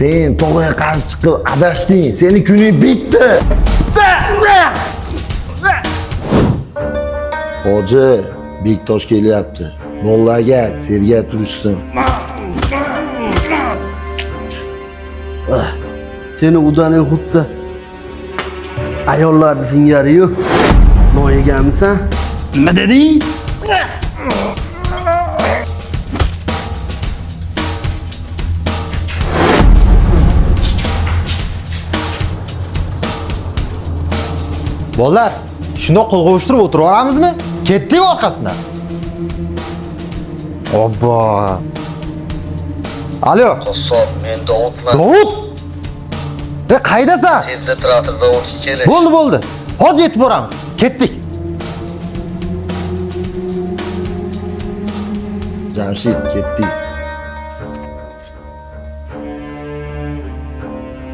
Sen tog'ga qarshi chiqib adashding. Seni kuning bitdi. Hoji, Bektosh kelyapti. Mollaga ayt, sergak turishsin. Seni udaning xuddi ayollarni singari-yu. Non yeganmisan? Nima deding? Bolalar, shundoq qo'l qovushtirib o'tiraveramizmi? Ketdik orqasidan. Obbo. Alo. Qassob, men Davudman. Davud? Qaydasan? Tezda traktor zavodga keling. Bo'ldi. Hozir yetib boramiz. Ketdik. Jamshid, ketdik.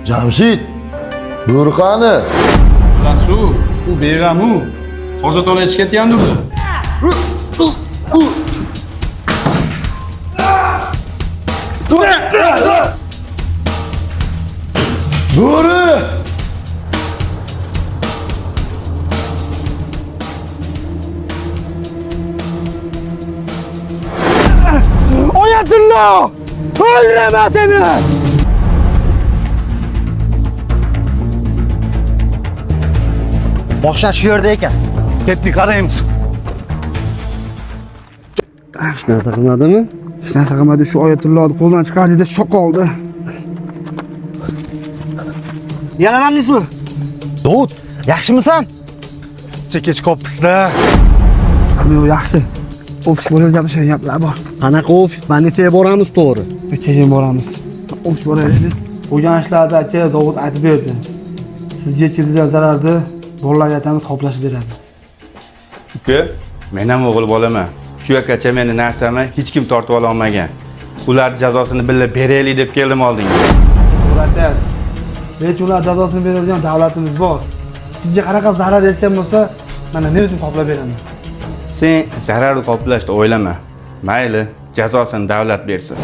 Jamshid, bo'ri qani? Rasul, u beg'am-u. Hojatxona ichib ketgandir-da. Bo'ri! Oyatullo! O'ldiraman seni! Boshlar shu yerda ekan. Ketdik, qaraymiz. Hech narsa qilmadimi? Hech narsa qilmadi. Shu Oyatullohni qo'ldan chiqardida shok oldi. Yana nimasi? Davud, yaxshimisan? Kech qopsiz-da. Yo'q, yaxshi. Ofis bo'lib gapirishgan gaplar bor. Qanaqa ofis? Manisaga boramiz, to'g'ri. Keyin boramiz. Ofis boraylik. Bo'lgan ishlarni aka Davud aytib berdi. Sizga yetkazilgan zararni bolalarga aytamiz, qoplashib beradi. Uka, men ham o'g'il bolaman. Shu yergacha meni narsamni hech kim tortib ola olmagan. Ular jazosini birga beraylik deb keldim oldinga. To'g'ri aytasiz. Lekin ular jazosini beradigan davlatimiz bor. Sizga qanaqa zarar yetgan bo'lsa, mana men o'zim qoplab beraman. Sen zararni qoplashni o'ylama. Mayli, jazosini davlat bersin.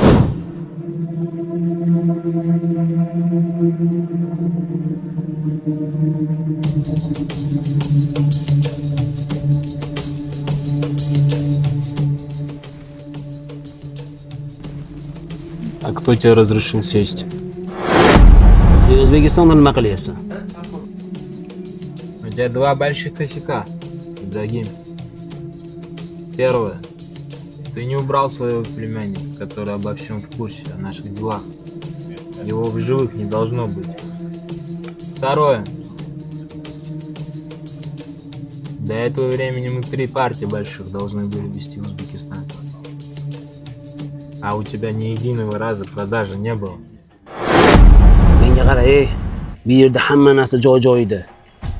А кто тебе разрешил сесть? Ты Узбекистаном нima qilyapsan? У тебя два больших косяка, Ибрагим. Первое. Ты не убрал своего племянника, который обо всем в курсе, о наших делах. Его в живых не должно быть. Второе. До этого времени мы 3 партии больших должны были вести в Узбекистан. А у тебя ни единого раза продажи не было. Menga qara, bu yerda hamma narsa joy-joyida.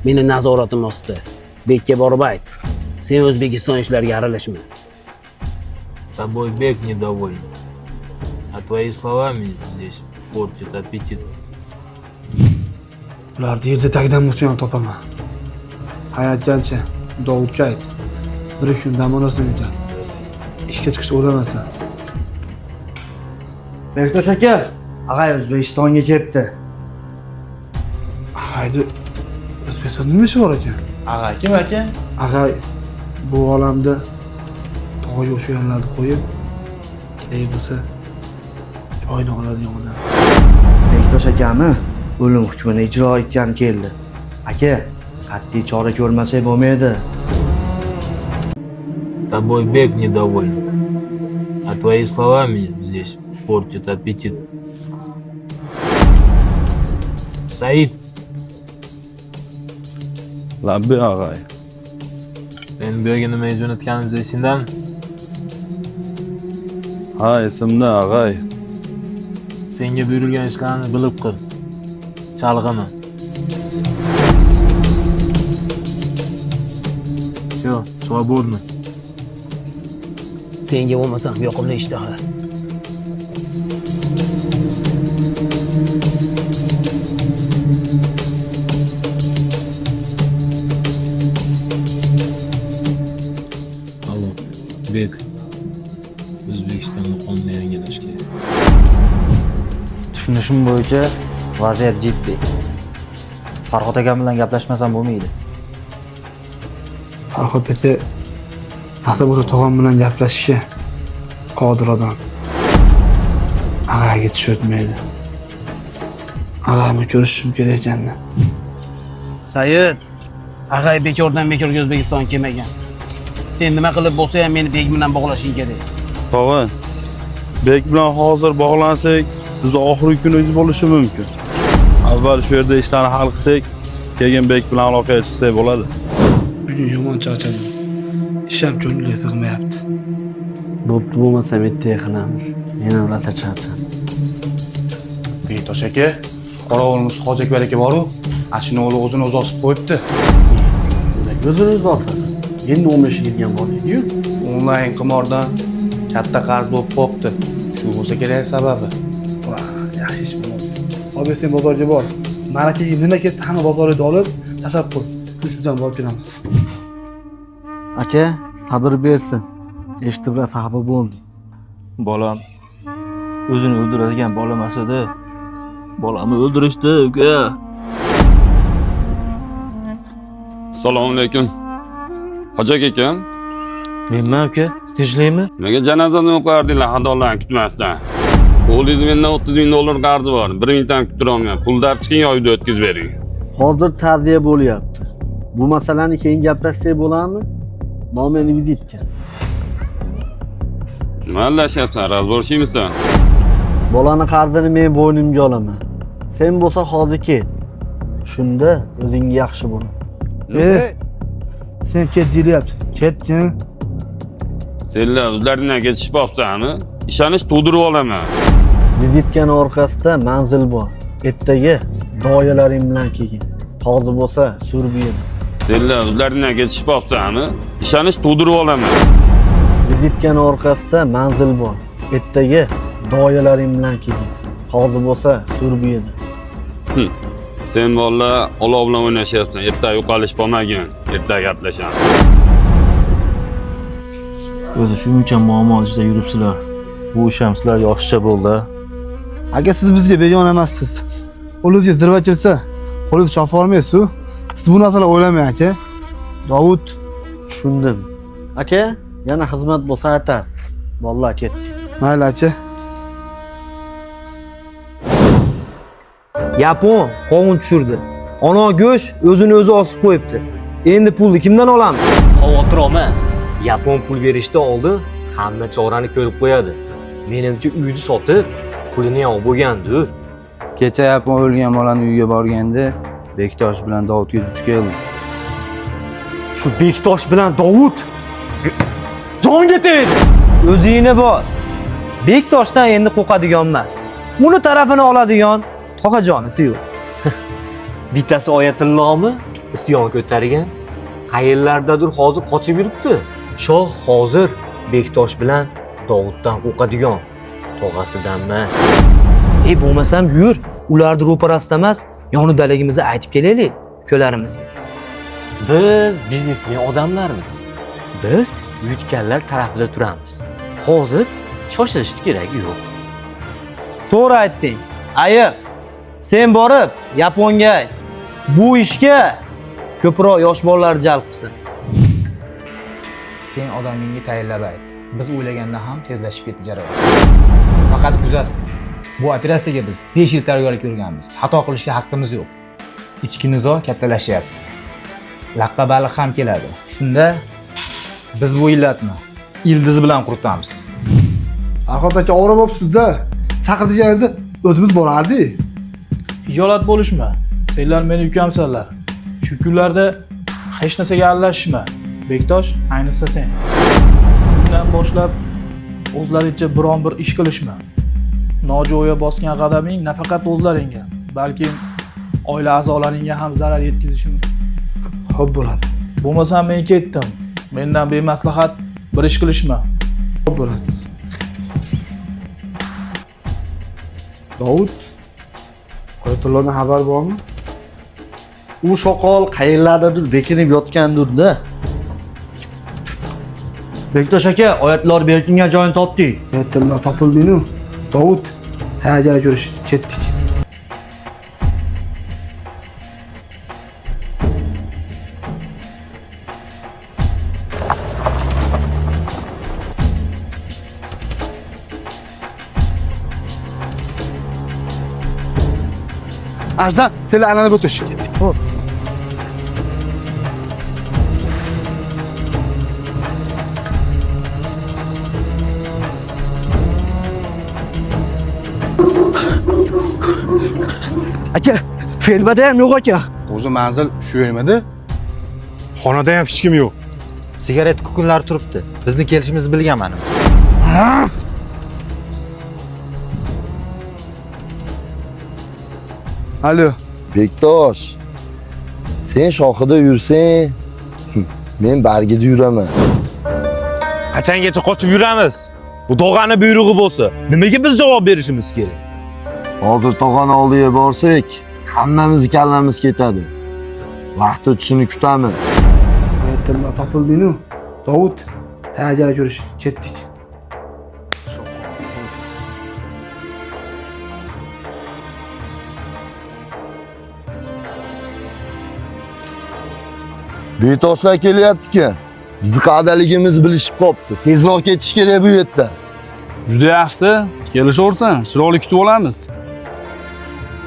Meni nazoratim ostida. Bekka borib ayt. Sen O'zbekiston ishlariga aralashma. Тобой Бек недоволен. А твои слова меня здесь портят аппетит. Ularni yerda tagdan bo'lsa ham topaman. Hayotgancha Davudga ayt. Bir kun dam olasini yutar. Ishga chiqish o'ylamasin. Bektosh aka, ag'ay O'zbekistonga kelibdi. Ag'ayni O'zbekistonda nima ishi bor ekan? Ag'a, kim aka? Ag'ay bu olamda tog'ga o'shalarni qo'yib, kerak bo'lsa joyini oladigan odam. Bektosh akami o'lim hukmini ijro etgan keldi. Aka, qat'iy chora ko'rmasak bo'lmaydi. Тобой Бек недоволен. А твои слова меня здесь портят аппетит. Said, Labbi ag'ay. sen bu yerga nima jo'natganimizni esindanmi? Ha, esimda ag'ay. Senga buyurilgan ishlarni bilib qil. Chalg'ima. Всё, свободно. Senga bo'lmasam yoqimli ishtaha. Allo, Bek. O'zbekistonda qonni yangilash kerak. Shuni ko'rishim bo'yicha vaziyat jiddiy. Farhod akam bilan gaplashmasam bo'lmaydi. Farhod aka Asabo'ta tog'am bilan gaplashishga qodir odam. Ag'aga tish o'tmaydi. Ag'amni ko'rishim kerak ekanda. Said, ag'ay bekordan bekorga O'zbekistonga kelmagan. Sen nima qilib bo'lsa ham meni bek bilan bog'lashing kerak. Tog'a, bek bilan hozir bog'lansak, siz oxirgi kuningiz bo'lishi mumkin. Avval shu yerda ishlarni hal qilsak, keyin bek bilan aloqaga chiqsak bo'ladi. Bugun yomon charchadim. Ishim ko'ngilga sig'mayapti. Bo'pti, bo'lmasa bitta qilamiz. Men ham rata charchadim. Bektosh aka, qorovulimiz Hoji Akbar aka bor-ku, ashuni o'g'li o'zini o'zi osib qo'yibdi. O'zini olsa. Endi 15 yilga bordi-yu. Onlayn qimordan katta qarz bo'lib qopti. Shu bo'lsa kerak sababi. Yaxshi ish bo'ldi. Obye sen bozorga bor. Marakaga nima ketsa hamma bozorga olib, tashlab qo'y. Shu bilan borib kelamiz. Aka, sabr bersin. Eshitib bilan xafa bo'ldi. Bolam o'zini o'ldiradigan bola emas-edi. Bolamni o'ldirishdi, uka. Assalomu alaykum. Hoji aka, Menman uka, tinchlikmi? nega janozani o'qardinglar xadolarni kutmasdan? O'g'lingiz mendan 30 ming dollar qarzi bor. 1 mingdan kutira olmayman. Pulni chiqing, oyda o'tkazib bering. Hozir ta'ziya bo'lyapti. Bu masalani keyin gaplashsak bo'ladimi? Bu meni vizitka. Nima aralashayapsan? Razborchiymisan? Bolani qarzini men bo'ynimga olaman. Sen bo'lsa hozir ket. Shunda o'zingga yaxshi bo'l. Sen ket deyapti. Ketgin. Senlar o'zlaringdan ketishibsanmi? Ishonish tug'dirib olaman. Vizitkani orqasida manzil bor. Ertaga doyalaring bilan kelgin. Hozir bo'lsa surbiyim. Senlar o'zlaringdan ketishibsanmi? Ishonish tug'dirib olaman. Vizitkani orqasida manzil bor. Ertaga doyalaring bilan kelgin. Hozir bo'lsa surbiyim. Sen bolla olov bilan o'ynashyapsan. Erta yo'qolish bo'lmagin. Erta gaplashamiz. O'zi shuncha muammo ichida yuribsizlar. Bu isham sizlar yaxshicha bo'ldi. Aka siz bizga begona emassiz. Qo'lingizga zirva kelsa, qo'lingizni chopa olmaysiz-ku. Siz bu narsalarni o'ylamang aka. Davud, Tushundim. Aka, yana xizmat bo'lsa aytasiz. Valloh ketdi. mayli aka. Yapon qovun tushirdi. Ana go'sht o'zini o'zi osib qo'yibdi. Endi pulni kimdan olamiz? Xavotir olma. Yapon pul berishdan oldin hamma chorani ko'rib qo'yadi. Menimcha uyni sotib, pulini olib bo'lgandir. Kecha Yapon o'lgan bolani uyiga borganda Bektosh bilan Davudga duch keldi. Shu Bektosh bilan Davud jonga tegdi. O'zingni bos. Bektoshdan endi qo'rqadigan emas. Uni tarafini oladigan tog'ajonisi yo'q. Bittasi Oyatullohmi isyon ko'targan. Qayerlardadir hozir qochib yuribdi. Shoh hozir Bektosh bilan Davuddan qo'rqadigan, tog'asidan emas. Bo'lmasam yur, ularni ro'parasida emas, yonidaligimizni aytib kelaylik, ko'larimiz. Biz biznesmen odamlarmiz. Biz yutganlar tarafida turamiz. Hozir shoshilish keragi yo'q. To'g'ri aytding. Ayiq, sen borib Yaponga ayt. Bu ishga ko'proq yosh bolalar jalb qilsin. Sen odamingga tayinlab ayt. Biz o'ylagandan ham tezlashib ketdi jarayon. Faqat kuzas. Bu operatsiyaga biz 5 yil tayyorgarlik ko'rganmiz. Xato qilishga haqqimiz yo'q. Ichki nizo kattalashyapti. Laqqa baliq ham keladi. Shunda biz bu illatni ildiz bilan quritamiz. Farhod aka ovora bo'libsiz-da. Chaqirganingizda o'zimiz borardik. Hijolat bo'lishma. Senlar meni ukamsanlar. Shu kunlarda hech narsaga aralashma. Bektosh, ayniqsa sen. Bundan boshlab o'zlaringcha biron bir ish qilishma. Nojo'ya bosgan qadaming nafaqat o'zlaringga, balki oila a'zolaringga ham zarar yetkazishi mumkin. Xo'p bo'ladi. Bo'lmasa men ketdim. Mendan bemaslahat bir ish qilishma. Xo'p bo'ladi. Davud, Oyatullohdan xabar bormi? U shoqol qayerlardadir bekinib yotgandir-da. Bektosh aka, Oyatulloh berkingan joyini topdik. Oyatulloh topildi-ku. Davud, tayyorgarlik ko'rish ketdik. Ajdan, senlar aylanib o'tish. Xo'p. Aka, fermada ham yo'q aka. O'zi manzil shu yermidi? Xonada ham hech kim yo'q. Sigaret kukunlari turibdi. Bizni kelishimizni bilgan mana. Alo. Bektosh, sen shoxida yursang, men bargida yuraman. Qachongacha qochib yuramiz? Bu tog'ani buyrug'i bo'lsa, nimaga biz javob berishimiz kerak? Hozir tog'ani oldiga borsak, hammamizni kallamiz ketadi. Vaqt o'tishini kutamiz. Aytimlar topilding-ku. Davud, tayyorga ko'rish. Ketdik. Betoshlar kelyapti-ku. Bizni qadaligimizni bilishib qopti. Tezroq ketish kerak bu yerdan. Juda yaxshi, kelishaversan, chiroyli kutib olamiz.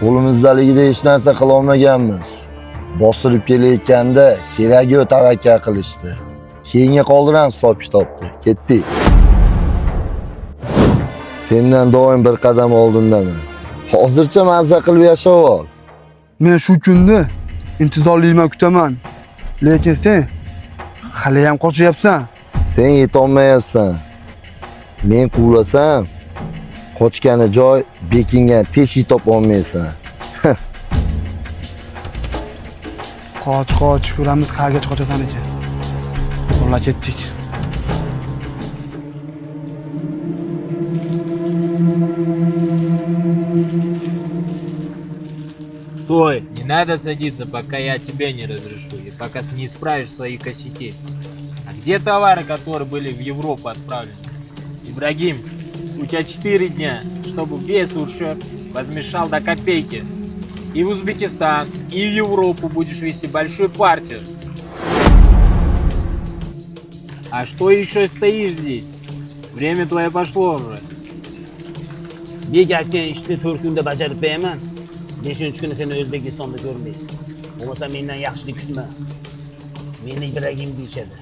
Qo'limizdaligida hech narsa qila olmaganmiz. Bostirib kelayotganda keragi tavakkal qilishdi. Keyinga qoldiramiz hisob-kitobni. Ketdik. Sendan doim bir qadam oldindaman. Hozircha mazza qilib yashab ol. Men shu kunni intizorlikman kutaman. Lekin sen hali ham qochyapsan. Sen yetolmayapsan. Men quvlasam, qochgani joy bekingan teshik topolmaysan. Qoch, ko'ramiz qayerga qochasan ekan. Yo'lga ketdik. Стой! Не надо садиться, пока я тебе не разрешу, и пока ты не исправишь свои косяки. А где товары, которые были в Европу отправлены? Ибрагим, у тебя 4 дня, чтобы весь ущерб возмешал до копейки. И в Узбекистан, и в Европу будешь вести большую партию. А что еще стоишь здесь? Время твое пошло уже. Bek aytgan ishni 4 kunda bajarib beraman. 5-chi kuni seni O'zbekistonda ko'rmaydi. Bo'lmasa mendan yaxshilik kutma. Meni Ibragim deyishadi.